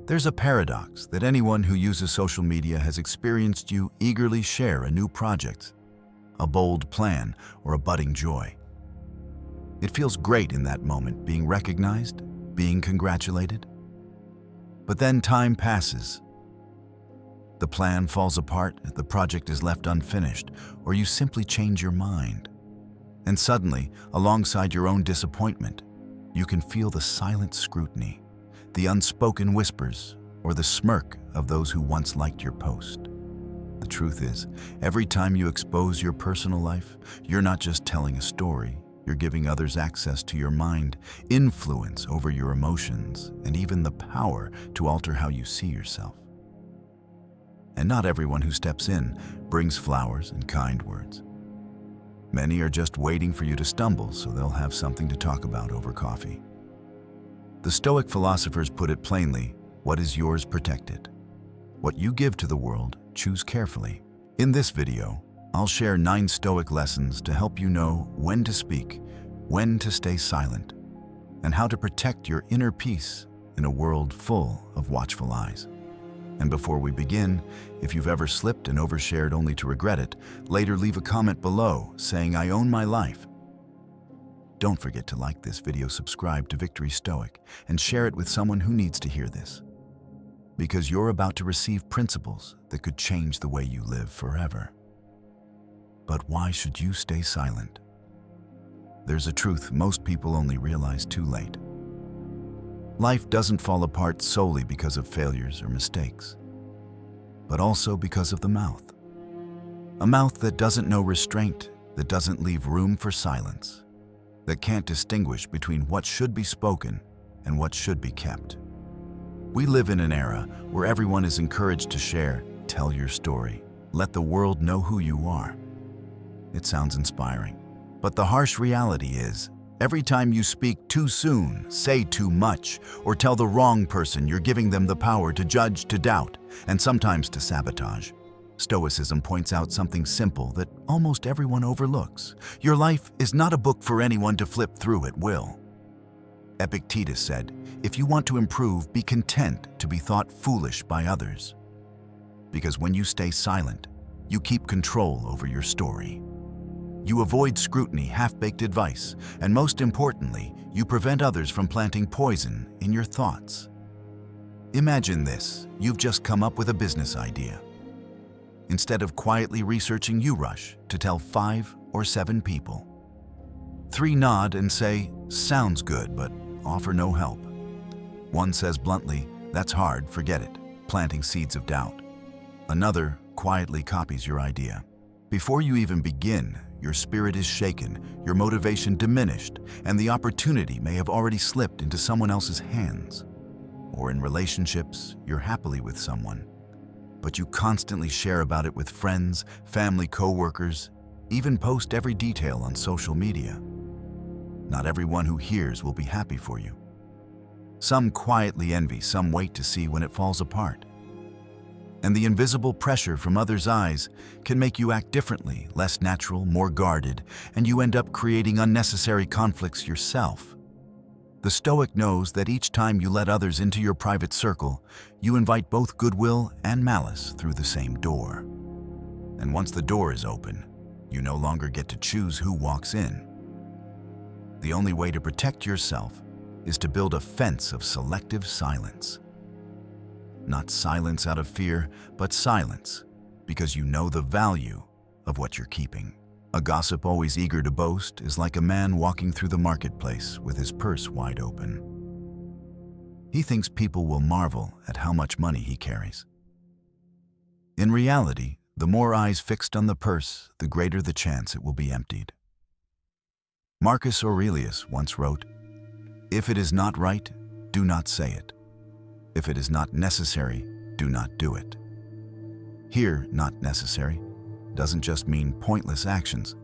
There's a paradox that anyone who uses social media has experienced you eagerly share a new project, a bold plan, or a budding joy. It feels great in that moment, being recognized, being congratulated. But then time passes. The plan falls apart, the project is left unfinished, or you simply change your mind. And suddenly, alongside your own disappointment, you can feel the silent scrutiny, the unspoken whispers, or the smirk of those who once liked your post. The truth is, every time you expose your personal life, you're not just telling a story, you're giving others access to your mind, influence over your emotions, and even the power to alter how you see yourself. And not everyone who steps in brings flowers and kind words. Many are just waiting for you to stumble so they'll have something to talk about over coffee. The Stoic philosophers put it plainly, what is yours, protect it. What you give to the world, choose carefully. In this video, I'll share 9 Stoic lessons to help you know when to speak, when to stay silent, and how to protect your inner peace in a world full of watchful eyes. And before we begin, if you've ever slipped and overshared only to regret it, later leave a comment below saying, I own my life. Don't forget to like this video, subscribe to Victory Stoic, and share it with someone who needs to hear this. Because you're about to receive principles that could change the way you live forever. But why should you stay silent? There's a truth most people only realize too late. Life doesn't fall apart solely because of failures or mistakes, but also because of the mouth. A mouth that doesn't know restraint, that doesn't leave room for silence, that can't distinguish between what should be spoken and what should be kept. We live in an era where everyone is encouraged to share, tell your story, let the world know who you are. It sounds inspiring, but the harsh reality is, every time you speak too soon, say too much, or tell the wrong person, you're giving them the power to judge, to doubt, and sometimes to sabotage. Stoicism points out something simple that almost everyone overlooks. Your life is not a book for anyone to flip through at will. Epictetus said, if you want to improve, be content to be thought foolish by others. Because when you stay silent, you keep control over your story. You avoid scrutiny, half-baked advice, and most importantly, you prevent others from planting poison in your thoughts. Imagine this, you've just come up with a business idea. Instead of quietly researching, you rush to tell 5 or 7 people. 3 nod and say, sounds good, but offer no help. 1 says bluntly, that's hard, forget it, planting seeds of doubt. Another quietly copies your idea. Before you even begin, your spirit is shaken, your motivation diminished, and the opportunity may have already slipped into someone else's hands. Or in relationships, you're happily with someone, but you constantly share about it with friends, family, co-workers, even post every detail on social media. Not everyone who hears will be happy for you. Some quietly envy, some wait to see when it falls apart. And the invisible pressure from others' eyes can make you act differently, less natural, more guarded, and you end up creating unnecessary conflicts yourself. The Stoic knows that each time you let others into your private circle, you invite both goodwill and malice through the same door. And once the door is open, you no longer get to choose who walks in. The only way to protect yourself is to build a fence of selective silence. Not silence out of fear, but silence because you know the value of what you're keeping. A gossip always eager to boast is like a man walking through the marketplace with his purse wide open. He thinks people will marvel at how much money he carries. In reality, the more eyes fixed on the purse, the greater the chance it will be emptied. Marcus Aurelius once wrote, "If it is not right, do not say it. If it is not necessary, do not do it." Here, not necessary doesn't just mean pointless actions,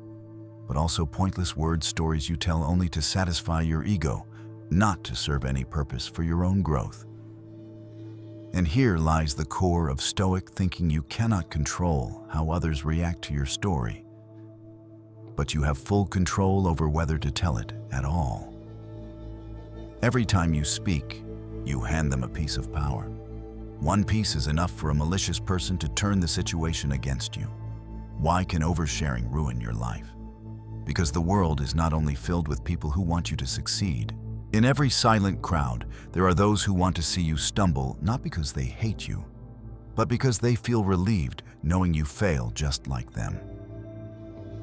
but also pointless words, stories you tell only to satisfy your ego, not to serve any purpose for your own growth. And here lies the core of Stoic thinking. You cannot control how others react to your story, but you have full control over whether to tell it at all. Every time you speak, you hand them a piece of power. One piece is enough for a malicious person to turn the situation against you. Why can oversharing ruin your life? Because the world is not only filled with people who want you to succeed. In every silent crowd, there are those who want to see you stumble, not because they hate you, but because they feel relieved knowing you fail just like them.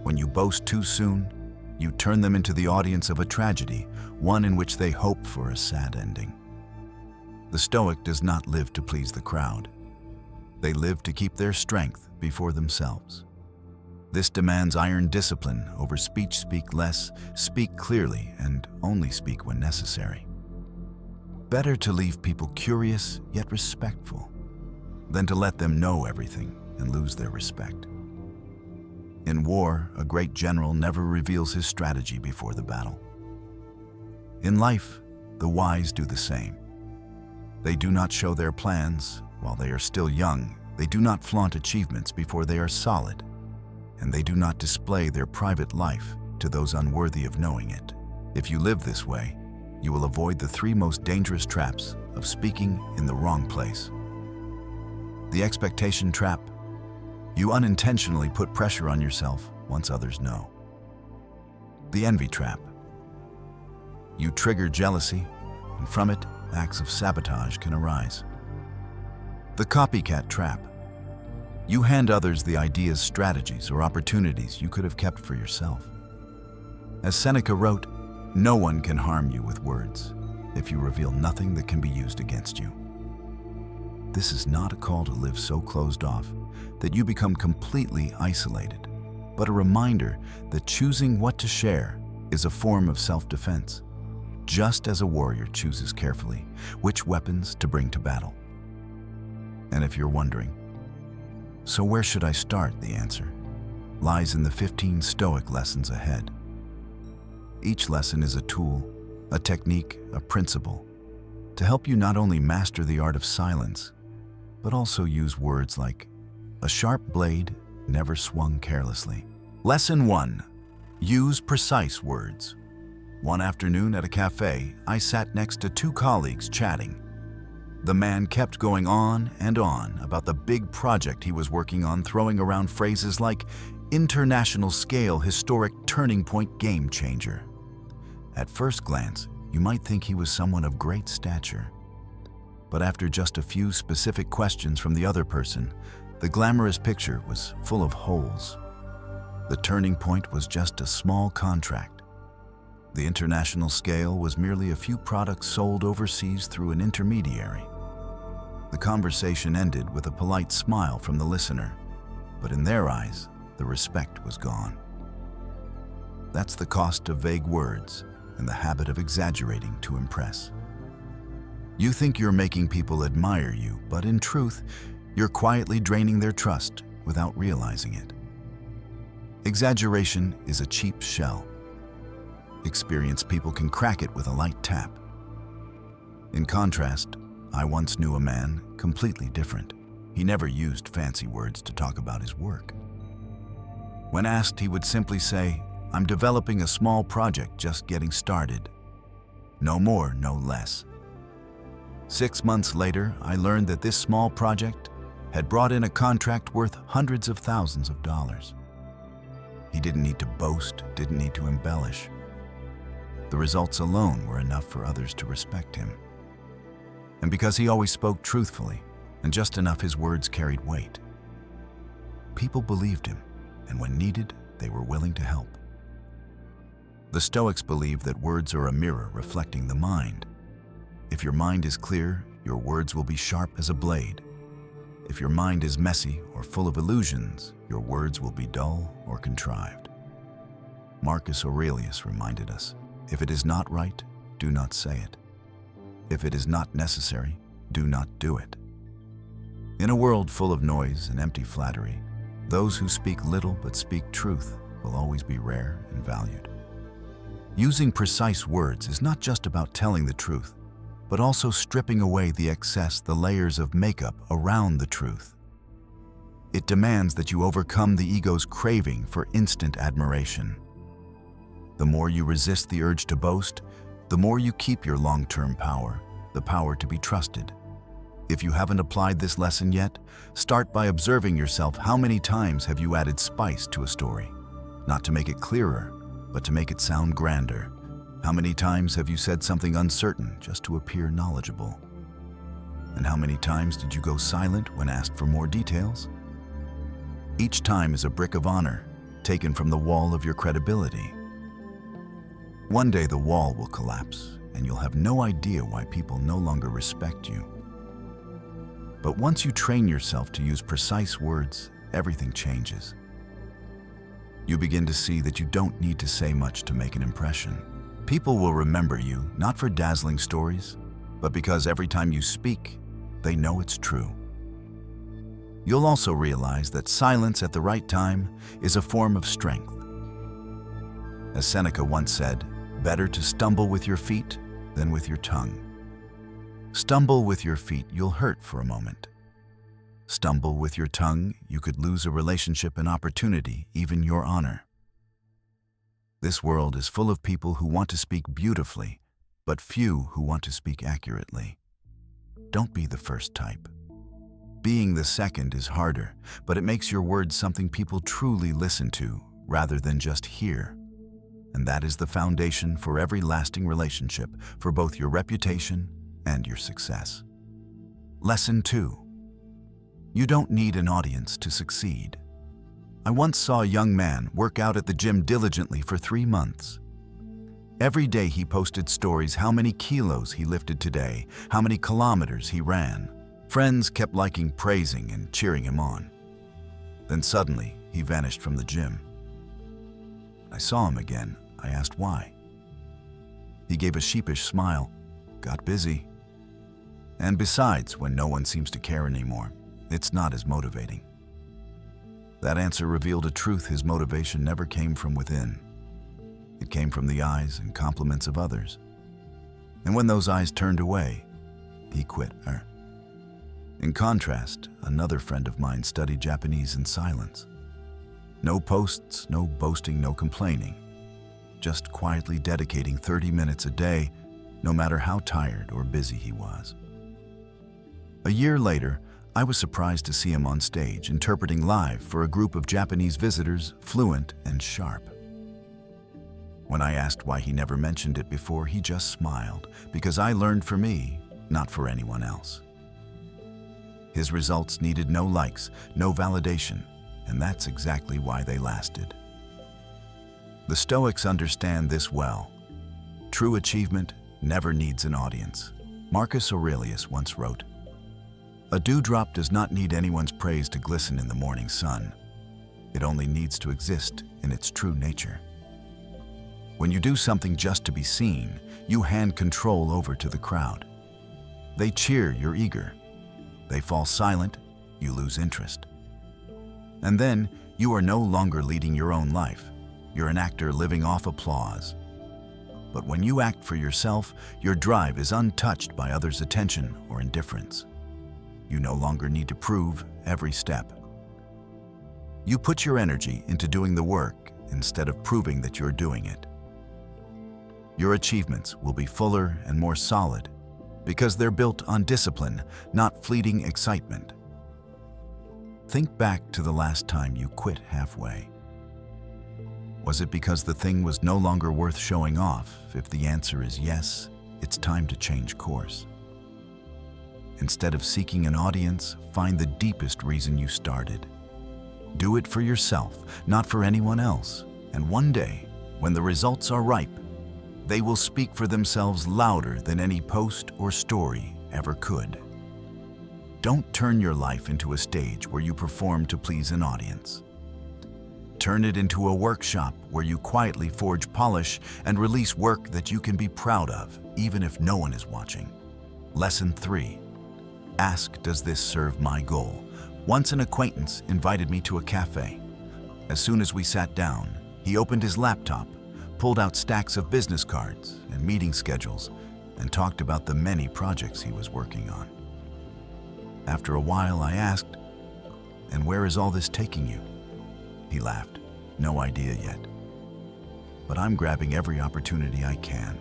When you boast too soon, you turn them into the audience of a tragedy, one in which they hope for a sad ending. The Stoic does not live to please the crowd. They live to keep their strength before themselves. This demands iron discipline over speak less, speak clearly, and only speak when necessary. Better to leave people curious yet respectful than to let them know everything and lose their respect. In war, a great general never reveals his strategy before the battle. In life, the wise do the same. They do not show their plans while they are still young. They do not flaunt achievements before they are solid. And they do not display their private life to those unworthy of knowing it. If you live this way, you will avoid the three most dangerous traps of speaking in the wrong place. The expectation trap. You unintentionally put pressure on yourself once others know. The envy trap. You trigger jealousy, and from it, acts of sabotage can arise. The copycat trap. You hand others the ideas, strategies, or opportunities you could have kept for yourself. As Seneca wrote, no one can harm you with words if you reveal nothing that can be used against you. This is not a call to live so closed off that you become completely isolated, but a reminder that choosing what to share is a form of self-defense, just as a warrior chooses carefully which weapons to bring to battle. And if you're wondering, so where should I start? The answer lies in the 15 Stoic lessons ahead. Each lesson is a tool, a technique, a principle to help you not only master the art of silence, but also use words like a sharp blade never swung carelessly. Lesson 1. Use precise words. One afternoon at a cafe, I sat next to two colleagues chatting. The man kept going on and on about the big project he was working on, throwing around phrases like international scale, historic turning point, game changer. At first glance, you might think he was someone of great stature. But after just a few specific questions from the other person, the glamorous picture was full of holes. The turning point was just a small contract. The international scale was merely a few products sold overseas through an intermediary. The conversation ended with a polite smile from the listener, but in their eyes, the respect was gone. That's the cost of vague words and the habit of exaggerating to impress. You think you're making people admire you, but in truth, you're quietly draining their trust without realizing it. Exaggeration is a cheap shell. Experienced people can crack it with a light tap. In contrast, I once knew a man completely different. He never used fancy words to talk about his work. When asked, he would simply say, "I'm developing a small project, just getting started." No more, no less. 6 months later, I learned that this small project had brought in a contract worth hundreds of thousands of dollars. He didn't need to boast, didn't need to embellish. The results alone were enough for others to respect him. And because he always spoke truthfully, and just enough his words carried weight, people believed him, and when needed, they were willing to help. The Stoics believe that words are a mirror reflecting the mind. If your mind is clear, your words will be sharp as a blade. If your mind is messy or full of illusions, your words will be dull or contrived. Marcus Aurelius reminded us, if it is not right, do not say it. If it is not necessary, do not do it. In a world full of noise and empty flattery, those who speak little but speak truth will always be rare and valued. Using precise words is not just about telling the truth, but also stripping away the excess, the layers of makeup around the truth. It demands that you overcome the ego's craving for instant admiration. The more you resist the urge to boast, the more you keep your long-term power, the power to be trusted. If you haven't applied this lesson yet, start by observing yourself. How many times have you added spice to a story? Not to make it clearer, but to make it sound grander. How many times have you said something uncertain just to appear knowledgeable? And how many times did you go silent when asked for more details? Each time is a brick of honor taken from the wall of your credibility. One day the wall will collapse, and you'll have no idea why people no longer respect you. But once you train yourself to use precise words, everything changes. You begin to see that you don't need to say much to make an impression. People will remember you not for dazzling stories, but because every time you speak, they know it's true. You'll also realize that silence at the right time is a form of strength. As Seneca once said, better to stumble with your feet than with your tongue. Stumble with your feet, you'll hurt for a moment. Stumble with your tongue, you could lose a relationship, an opportunity, even your honor. This world is full of people who want to speak beautifully, but few who want to speak accurately. Don't be the first type. Being the second is harder, but it makes your words something people truly listen to rather than just hear. And that is the foundation for every lasting relationship, for both your reputation and your success. Lesson 2. You don't need an audience to succeed. I once saw a young man work out at the gym diligently for 3 months. Every day he posted stories how many kilos he lifted today, how many kilometers he ran. Friends kept liking, praising, and cheering him on. Then suddenly, he vanished from the gym. I saw him again. I asked why. He gave a sheepish smile, got busy. And besides, when no one seems to care anymore, it's not as motivating. That answer revealed a truth. His motivation never came from within. It came from the eyes and compliments of others. And when those eyes turned away, he quit. In contrast, another friend of mine studied Japanese in silence. No posts, no boasting, no complaining. Just quietly dedicating 30 minutes a day, no matter how tired or busy he was. A year later, I was surprised to see him on stage interpreting live for a group of Japanese visitors, fluent and sharp. When I asked why he never mentioned it before, he just smiled, because I learned for me, not for anyone else. His results needed no likes, no validation, and that's exactly why they lasted. The Stoics understand this well. True achievement never needs an audience. Marcus Aurelius once wrote, "A dewdrop does not need anyone's praise to glisten in the morning sun. It only needs to exist in its true nature." When you do something just to be seen, you hand control over to the crowd. They cheer, you're eager. They fall silent, you lose interest. And then, you are no longer leading your own life. You're an actor living off applause. But when you act for yourself, your drive is untouched by others' attention or indifference. You no longer need to prove every step. You put your energy into doing the work instead of proving that you're doing it. Your achievements will be fuller and more solid because they're built on discipline, not fleeting excitement. Think back to the last time you quit halfway. Was it because the thing was no longer worth showing off? If the answer is yes, it's time to change course. Instead of seeking an audience, find the deepest reason you started. Do it for yourself, not for anyone else. And one day, when the results are ripe, they will speak for themselves louder than any post or story ever could. Don't turn your life into a stage where you perform to please an audience. Turn it into a workshop where you quietly forge polish and release work that you can be proud of, even if no one is watching. Lesson 3. Ask, does this serve my goal? Once an acquaintance invited me to a cafe. As soon as we sat down, he opened his laptop, pulled out stacks of business cards and meeting schedules, and talked about the many projects he was working on. After a while, I asked, "And where is all this taking you?" He laughed. "No idea yet. But I'm grabbing every opportunity I can."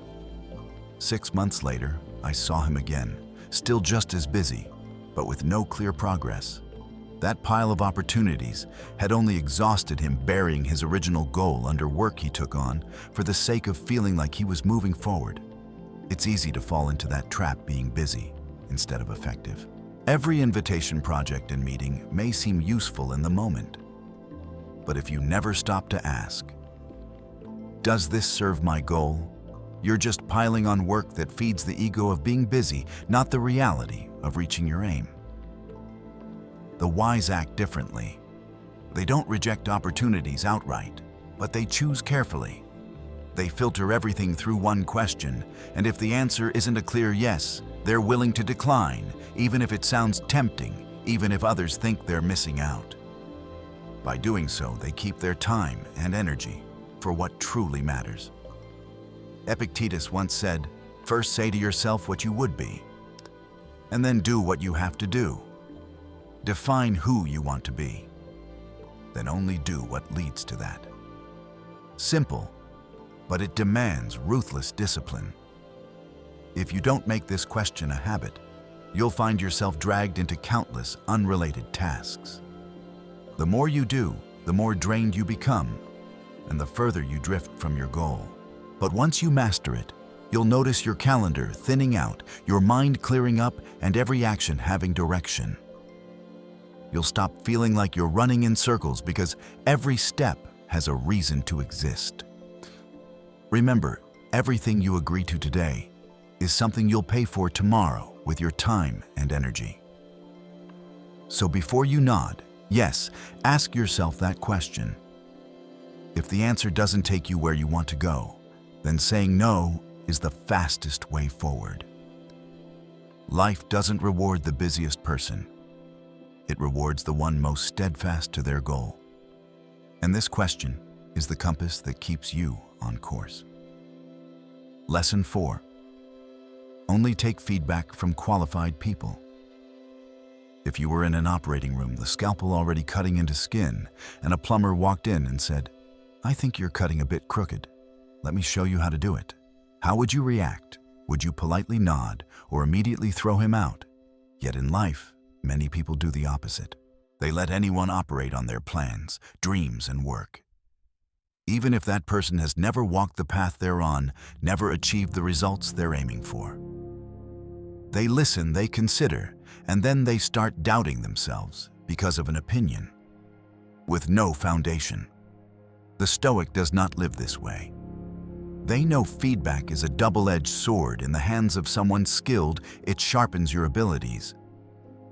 6 months later, I saw him again, still just as busy, but with no clear progress. That pile of opportunities had only exhausted him, burying his original goal under work he took on for the sake of feeling like he was moving forward. It's easy to fall into that trap, being busy instead of effective. Every invitation, project, and meeting may seem useful in the moment, but if you never stop to ask, does this serve my goal? You're just piling on work that feeds the ego of being busy, not the reality of reaching your aim. The wise act differently. They don't reject opportunities outright, but they choose carefully. They filter everything through one question, and if the answer isn't a clear yes, they're willing to decline, even if it sounds tempting, even if others think they're missing out. By doing so, they keep their time and energy for what truly matters. Epictetus once said, "First say to yourself what you would be, and then do what you have to do. Define who you want to be, then only do what leads to that." Simple, but it demands ruthless discipline. If you don't make this question a habit, you'll find yourself dragged into countless unrelated tasks. The more you do, the more drained you become, and the further you drift from your goal. But once you master it, you'll notice your calendar thinning out, your mind clearing up, and every action having direction. You'll stop feeling like you're running in circles because every step has a reason to exist. Remember, everything you agree to today is something you'll pay for tomorrow with your time and energy. So before you nod yes, ask yourself that question. If the answer doesn't take you where you want to go, then saying no is the fastest way forward. Life doesn't reward the busiest person. It rewards the one most steadfast to their goal. And this question is the compass that keeps you on course. Lesson 4. Only take feedback from qualified people. If you were in an operating room, the scalpel already cutting into skin, and a plumber walked in and said, "I think you're cutting a bit crooked. Let me show you how to do it." How would you react? Would you politely nod or immediately throw him out? Yet in life, many people do the opposite. They let anyone operate on their plans, dreams, and work. Even if that person has never walked the path they're on, never achieved the results they're aiming for. They listen, they consider, and then they start doubting themselves because of an opinion with no foundation. The Stoic does not live this way. They know feedback is a double-edged sword. In the hands of someone skilled, it sharpens your abilities.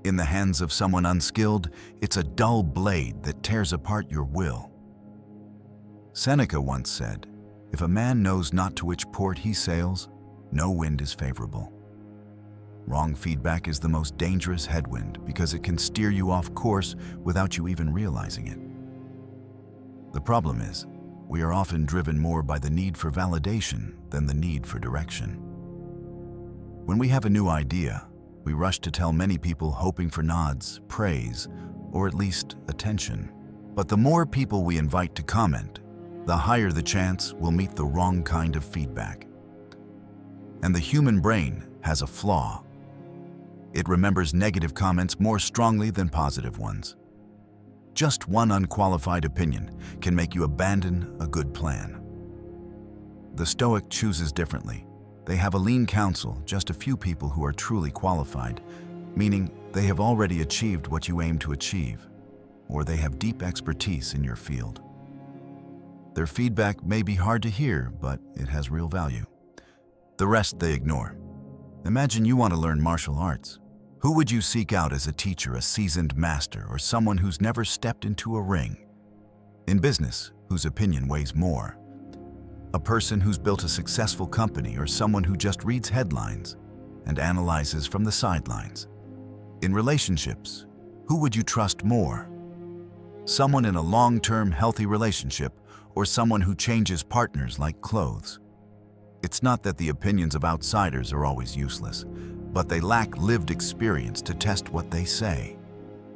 In the hands of someone unskilled, it's a dull blade that tears apart your will. Seneca once said, "If a man knows not to which port he sails, no wind is favorable." Wrong feedback is the most dangerous headwind because it can steer you off course without you even realizing it. The problem is, we are often driven more by the need for validation than the need for direction. When we have a new idea, we rush to tell many people, hoping for nods, praise, or at least attention. But the more people we invite to comment, the higher the chance we'll meet the wrong kind of feedback. And the human brain has a flaw. It remembers negative comments more strongly than positive ones. Just one unqualified opinion can make you abandon a good plan. The Stoic chooses differently. They have a lean council, just a few people who are truly qualified, meaning they have already achieved what you aim to achieve, or they have deep expertise in your field. Their feedback may be hard to hear, but it has real value. The rest they ignore. Imagine you want to learn martial arts. Who would you seek out as a teacher, a seasoned master, or someone who's never stepped into a ring? In business, whose opinion weighs more? A person who's built a successful company, or someone who just reads headlines and analyzes from the sidelines? In relationships, who would you trust more? Someone in a long-term healthy relationship, or someone who changes partners like clothes? It's not that the opinions of outsiders are always useless, but they lack lived experience to test what they say.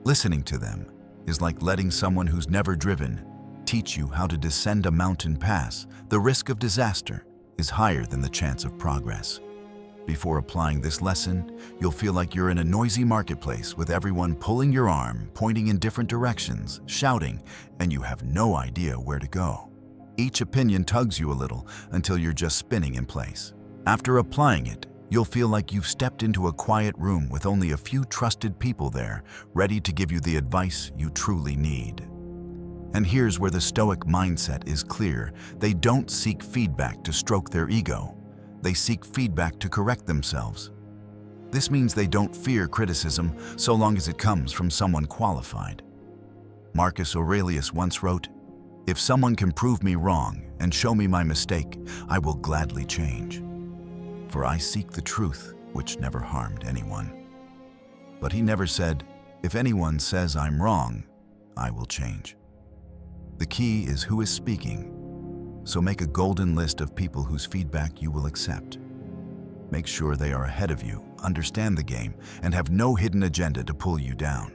Listening to them is like letting someone who's never driven teach you how to descend a mountain pass. The risk of disaster is higher than the chance of progress. Before applying this lesson, you'll feel like you're in a noisy marketplace with everyone pulling your arm, pointing in different directions, shouting, and you have no idea where to go. Each opinion tugs you a little until you're just spinning in place. After applying it, you'll feel like you've stepped into a quiet room with only a few trusted people there, ready to give you the advice you truly need. And here's where the Stoic mindset is clear. They don't seek feedback to stroke their ego. They seek feedback to correct themselves. This means they don't fear criticism so long as it comes from someone qualified. Marcus Aurelius once wrote, "If someone can prove me wrong and show me my mistake, I will gladly change. For I seek the truth, which never harmed anyone." But he never said, "If anyone says I'm wrong, I will change." The key is who is speaking. So make a golden list of people whose feedback you will accept. Make sure they are ahead of you, understand the game, and have no hidden agenda to pull you down.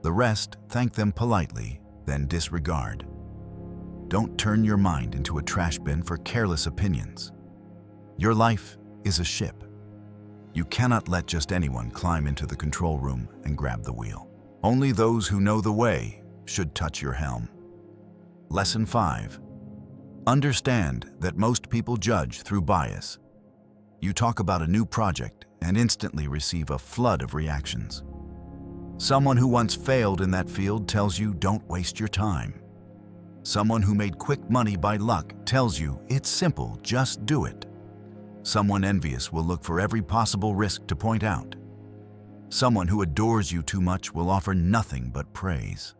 The rest, thank them politely, then disregard. Don't turn your mind into a trash bin for careless opinions. Your life is a ship. You cannot let just anyone climb into the control room and grab the wheel. Only those who know the way should touch your helm. Lesson 5. Understand that most people judge through bias. You talk about a new project and instantly receive a flood of reactions. Someone who once failed in that field tells you don't waste your time. Someone who made quick money by luck tells you it's simple, just do it. Someone envious will look for every possible risk to point out. Someone who adores you too much will offer nothing but praise.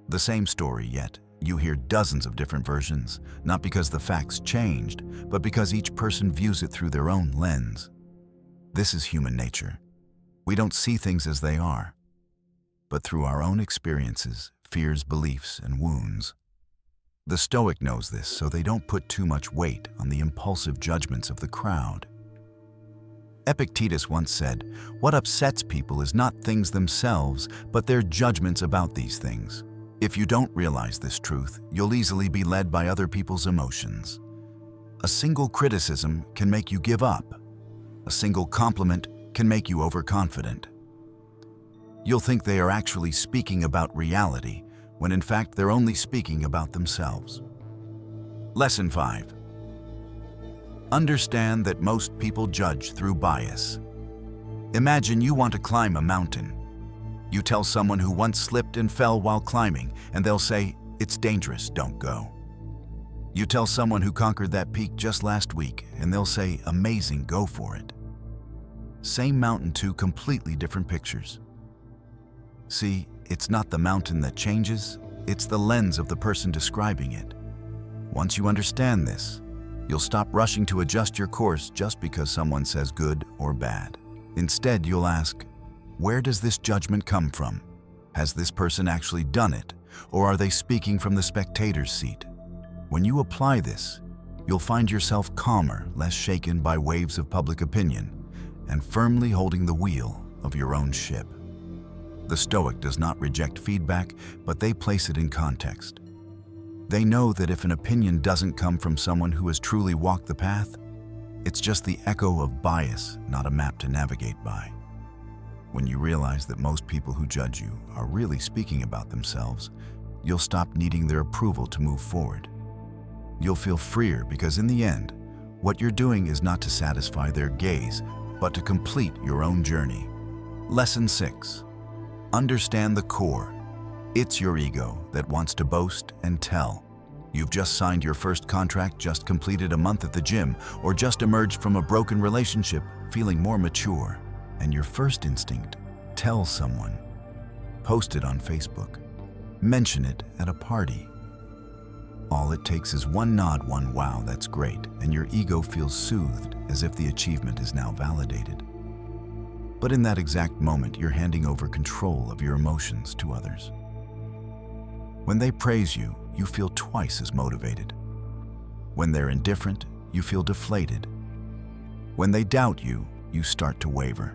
The same story, yet you hear dozens of different versions, not because the facts changed, but because each person views it through their own lens. This is human nature. We don't see things as they are, but through our own experiences, fears, beliefs, and wounds. The Stoic knows this, so they don't put too much weight on the impulsive judgments of the crowd. Epictetus once said, "What upsets people is not things themselves, but their judgments about these things." If you don't realize this truth, you'll easily be led by other people's emotions. A single criticism can make you give up. A single compliment can make you overconfident. You'll think they are actually speaking about reality, when in fact they're only speaking about themselves. Lesson 5. Understand that most people judge through bias. Imagine you want to climb a mountain. You tell someone who once slipped and fell while climbing, and they'll say, "It's dangerous, don't go." You tell someone who conquered that peak just last week, and they'll say, "Amazing, go for it." Same mountain, two completely different pictures. See, it's not the mountain that changes, it's the lens of the person describing it. Once you understand this, you'll stop rushing to adjust your course just because someone says good or bad. Instead, you'll ask, where does this judgment come from? Has this person actually done it, or are they speaking from the spectator's seat? When you apply this, you'll find yourself calmer, less shaken by waves of public opinion, and firmly holding the wheel of your own ship. The Stoic does not reject feedback, but they place it in context. They know that if an opinion doesn't come from someone who has truly walked the path, it's just the echo of bias, not a map to navigate by. When you realize that most people who judge you are really speaking about themselves, you'll stop needing their approval to move forward. You'll feel freer because in the end, what you're doing is not to satisfy their gaze, but to complete your own journey. Lesson 6. Understand the core. It's your ego that wants to boast and tell. You've just signed your first contract, just completed a month at the gym, or just emerged from a broken relationship feeling more mature. And your first instinct, tell someone. Post it on Facebook. Mention it at a party. All it takes is one nod, one "wow, that's great," and your ego feels soothed as if the achievement is now validated. But in that exact moment, you're handing over control of your emotions to others. When they praise you, you feel twice as motivated. When they're indifferent, you feel deflated. When they doubt you, you start to waver.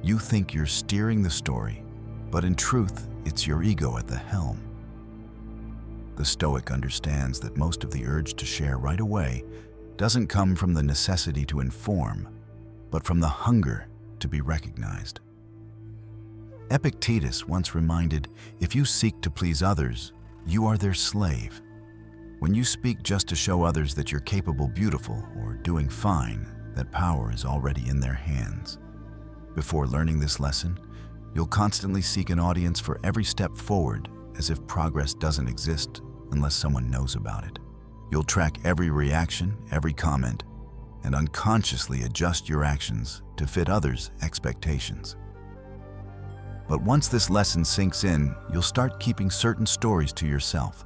You think you're steering the story, but in truth, it's your ego at the helm. The Stoic understands that most of the urge to share right away doesn't come from the necessity to inform, but from the hunger to be recognized. Epictetus once reminded, if you seek to please others, you are their slave. When you speak just to show others that you're capable, beautiful, or doing fine, that power is already in their hands. Before learning this lesson, you'll constantly seek an audience for every step forward, as if progress doesn't exist unless someone knows about it. You'll track every reaction, every comment, and unconsciously adjust your actions to fit others' expectations. But once this lesson sinks in, you'll start keeping certain stories to yourself.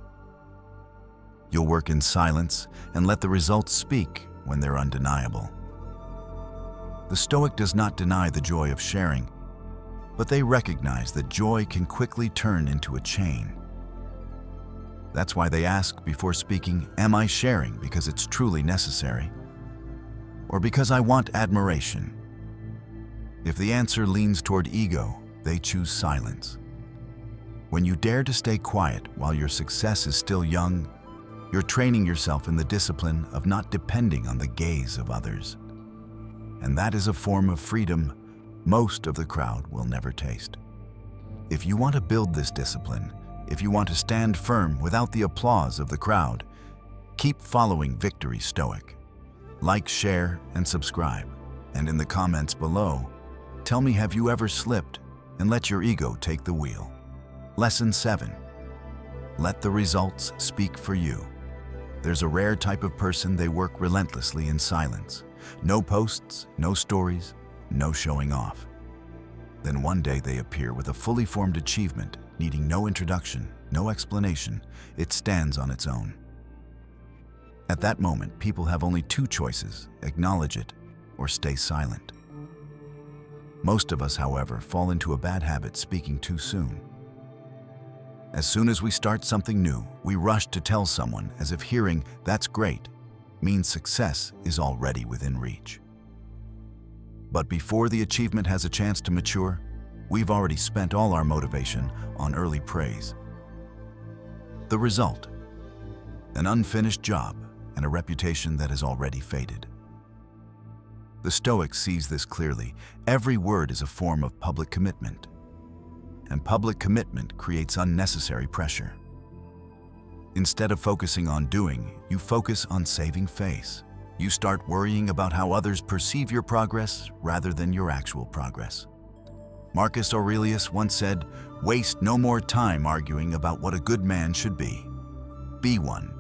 You'll work in silence and let the results speak when they're undeniable. The Stoic does not deny the joy of sharing, but they recognize that joy can quickly turn into a chain. That's why they ask before speaking, am I sharing because it's truly necessary, or because I want admiration? If the answer leans toward ego, they choose silence. When you dare to stay quiet while your success is still young, you're training yourself in the discipline of not depending on the gaze of others. And that is a form of freedom most of the crowd will never taste. If you want to build this discipline, if you want to stand firm without the applause of the crowd, keep following Victory Stoic. Like, share, and subscribe. And in the comments below, tell me, have you ever slipped and let your ego take the wheel? Lesson 7. Let the results speak for you. There's a rare type of person, they work relentlessly in silence. No posts, no stories, no showing off. Then one day they appear with a fully formed achievement, needing no introduction, no explanation. It stands on its own. At that moment, people have only two choices: acknowledge it or stay silent. Most of us, however, fall into a bad habit, speaking too soon. As soon as we start something new, we rush to tell someone, as if hearing "that's great" means success is already within reach. But before the achievement has a chance to mature, we've already spent all our motivation on early praise. The result: an unfinished job and a reputation that has already faded. The Stoic sees this clearly. Every word is a form of public commitment, and public commitment creates unnecessary pressure. Instead of focusing on doing, you focus on saving face. You start worrying about how others perceive your progress rather than your actual progress. Marcus Aurelius once said, "Waste no more time arguing about what a good man should be. Be one."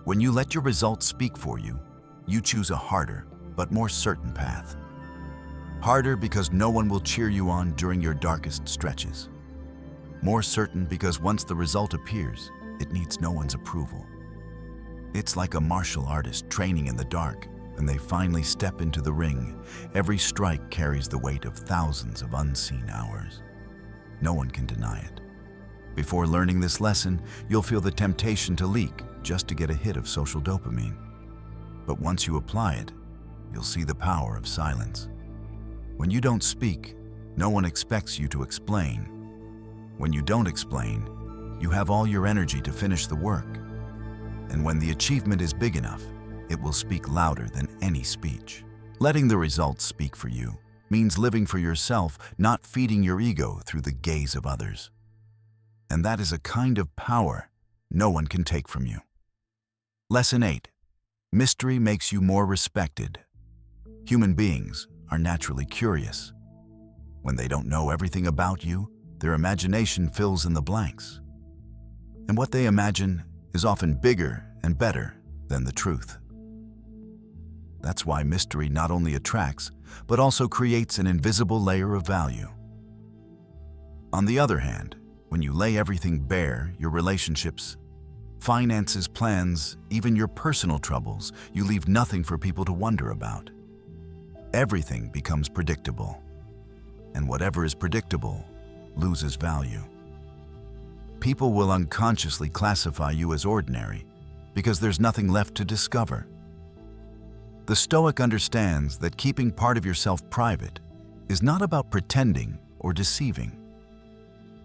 When you let your results speak for you, you choose a harder but more certain path. Harder because no one will cheer you on during your darkest stretches. More certain because once the result appears, it needs no one's approval. It's like a martial artist training in the dark. When they finally step into the ring, every strike carries the weight of thousands of unseen hours. No one can deny it. Before learning this lesson, you'll feel the temptation to leak just to get a hit of social dopamine. But once you apply it, you'll see the power of silence. When you don't speak, no one expects you to explain. When you don't explain, you have all your energy to finish the work. And when the achievement is big enough, it will speak louder than any speech. Letting the results speak for you means living for yourself, not feeding your ego through the gaze of others. And that is a kind of power no one can take from you. Lesson 8. Mystery makes you more respected. Human beings are naturally curious. When they don't know everything about you, their imagination fills in the blanks. And what they imagine is often bigger and better than the truth. That's why mystery not only attracts, but also creates an invisible layer of value. On the other hand, when you lay everything bare, your relationships, finances, plans, even your personal troubles, you leave nothing for people to wonder about. Everything becomes predictable, and whatever is predictable loses value. People will unconsciously classify you as ordinary because there's nothing left to discover. The Stoic understands that keeping part of yourself private is not about pretending or deceiving.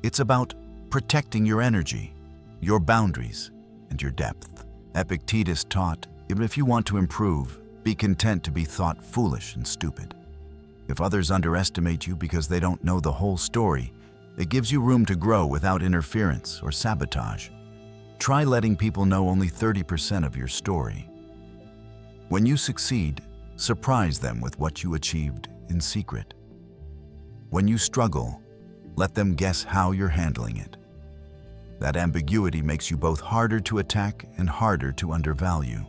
It's about protecting your energy, your boundaries, and your depth. Epictetus taught, Even if you want to improve, be content to be thought foolish and stupid. If others underestimate you because they don't know the whole story, it gives you room to grow without interference or sabotage. Try letting people know only 30% of your story. When you succeed, surprise them with what you achieved in secret. When you struggle, let them guess how you're handling it. That ambiguity makes you both harder to attack and harder to undervalue.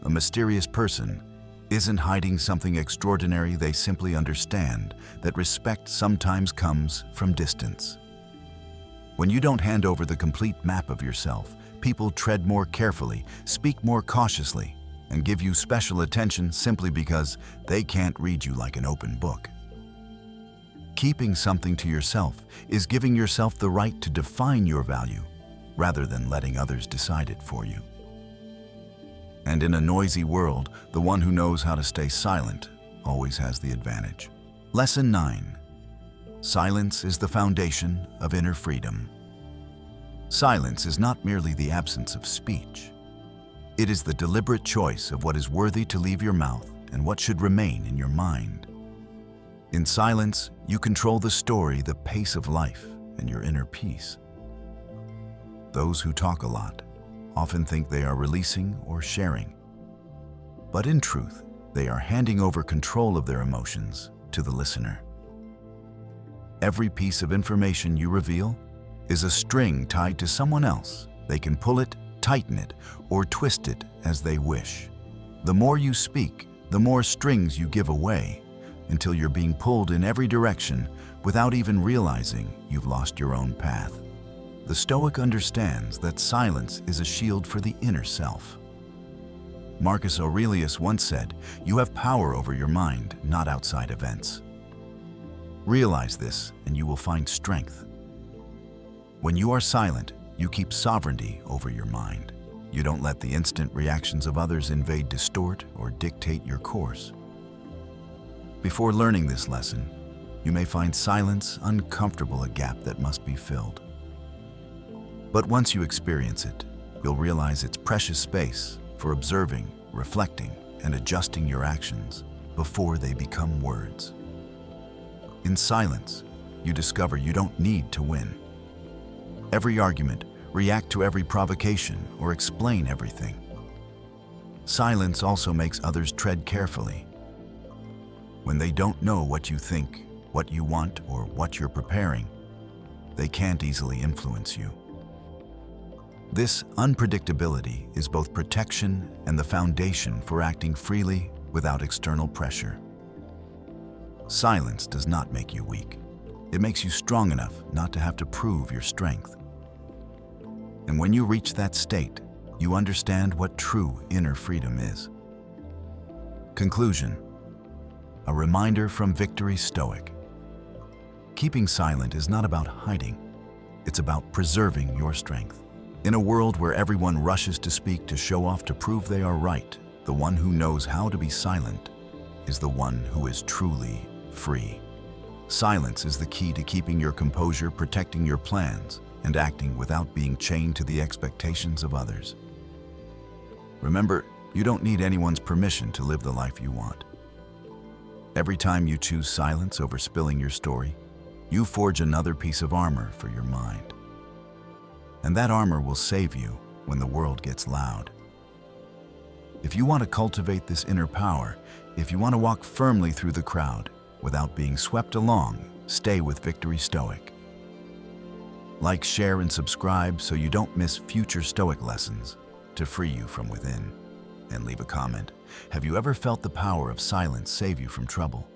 A mysterious person isn't hiding something extraordinary. They simply understand that respect sometimes comes from distance. When you don't hand over the complete map of yourself, people tread more carefully, speak more cautiously, and give you special attention simply because they can't read you like an open book. Keeping something to yourself is giving yourself the right to define your value rather than letting others decide it for you. And in a noisy world, the one who knows how to stay silent always has the advantage. Lesson 9. Silence is the foundation of inner freedom. Silence is not merely the absence of speech. It is the deliberate choice of what is worthy to leave your mouth and what should remain in your mind. In silence, you control the story, the pace of life, and your inner peace. Those who talk a lot often think they are releasing or sharing. But in truth, they are handing over control of their emotions to the listener. Every piece of information you reveal is a string tied to someone else. They can pull it, tighten it, or twist it as they wish. The more you speak, the more strings you give away, until you're being pulled in every direction without even realizing you've lost your own path. The Stoic understands that silence is a shield for the inner self. Marcus Aurelius once said, "You have power over your mind, not outside events." Realize this, and you will find strength. When you are silent, you keep sovereignty over your mind. You don't let the instant reactions of others invade, distort, or dictate your course. Before learning this lesson, you may find silence uncomfortable, a gap that must be filled. But once you experience it, you'll realize it's precious space for observing, reflecting, and adjusting your actions before they become words. In silence, you discover you don't need to win every argument, react to every provocation, or explain everything. Silence also makes others tread carefully. When they don't know what you think, what you want, or what you're preparing, they can't easily influence you. This unpredictability is both protection and the foundation for acting freely without external pressure. Silence does not make you weak. It makes you strong enough not to have to prove your strength. And when you reach that state, you understand what true inner freedom is. Conclusion. A reminder from Victory Stoic. Keeping silent is not about hiding. It's about preserving your strength. In a world where everyone rushes to speak, to show off, to prove they are right, the one who knows how to be silent is the one who is truly free. Silence is the key to keeping your composure, protecting your plans, and acting without being chained to the expectations of others. Remember, you don't need anyone's permission to live the life you want. Every time you choose silence over spilling your story, you forge another piece of armor for your mind. And that armor will save you when the world gets loud. If you want to cultivate this inner power, if you want to walk firmly through the crowd without being swept along, stay with Victory Stoic. Like, share, and subscribe so you don't miss future Stoic lessons to free you from within. And leave a comment. Have you ever felt the power of silence save you from trouble?